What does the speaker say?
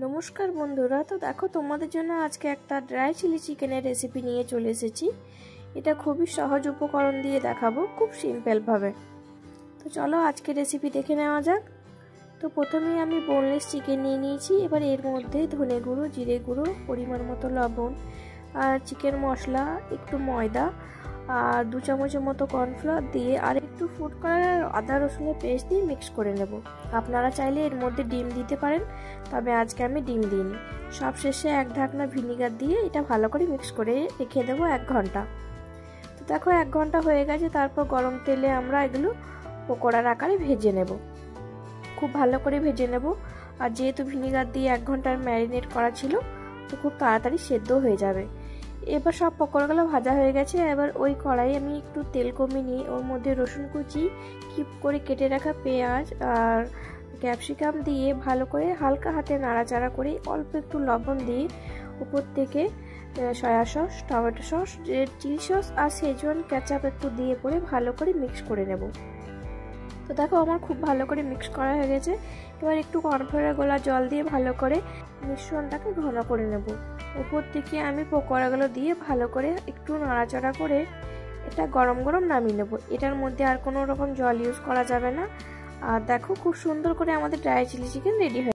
নমস্কার বন্ধুরা, তো দেখো তোমাদের জন্য আজকে একটা ড্রাই চিলি চিকেনের রেসিপি নিয়ে চলে এসেছি। এটা খুবই সহজ উপকরণ দিয়ে দেখাবো, খুব সিম্পল ভাবে। তো চলো আজকে রেসিপি দেখে নেওয়া যাক। তো প্রথমেই আমি বোনলেস চিকেন নিয়ে নিয়েছি। এবার এর মধ্যে ধনে গুঁড়ো, জিরে গুঁড়ো, পরিমাণ মতো লবণ আর চিকেন মশলা, একটু ময়দা আর 2 চামচের মতো কর্নফ্লাওয়ার দিয়ে আর একটু ফুড কালার আর আদা রসুনের পেস্ট দিয়ে মিক্স করে নেব। আপনারা চাইলে এর মধ্যে ডিম দিতে পারেন, তবে আজকে আমি ডিম দিইনি। সবশেষে 1 ঢাকনা ভিনিগার দিয়ে এটা ভালো করে মিক্স করে রেখে দেবো 1 ঘন্টা। তো দেখো 1 ঘন্টা হয়ে গেছে। তারপর গরম তেলে আমরা এগুলো পকোড়ার আকারে ভেজে নেব, খুব ভালো করে ভেজে নেব। আর যেহেতু ভিনিগার দিয়ে 1 ঘন্টার ম্যারিনেট করা ছিল, তো খুব তাড়াতাড়ি সেদ্ধ হয়ে যাবে। এবার সব পকোড়াগুলো ভাজা হয়ে গেছে। এবার ওই কড়াই আমি একটু তেল কমিয়ে নিয়ে ওর মধ্যে রসুন কুচি, কিপ করে কেটে রাখা পেঁয়াজ আর ক্যাপসিকাম দিয়ে ভালো করে হালকা হাতে নাড়াচাড়া করে অল্প একটু লবণ দিয়ে উপর থেকে soy sauce, tomato sauce, chilli sauce আর সেজওয়ান কেচাপ একটু দিয়ে পরে ভালো করে মিক্স করে নেব। তো দেখো আমার খুব ভালো করে মিক্স করা হয়ে গেছে। এবার একটু কর্নফ্লাওয়ার গোলা জল দিয়ে ভালো করে মিশ্রণটাকে ঘন করে নেব। উপর থেকে আমি পকোড়াগুলো দিয়ে ভালো করে একটু নাড়াচাড়া করে এটা গরম গরম নামিয়ে নেব। এটার মধ্যে আর কোনো রকম জল ইউজ করা যাবে না। আর দেখো খুব সুন্দর করে আমাদের ড্রাই চিলি চিকেন রেডি হয়ে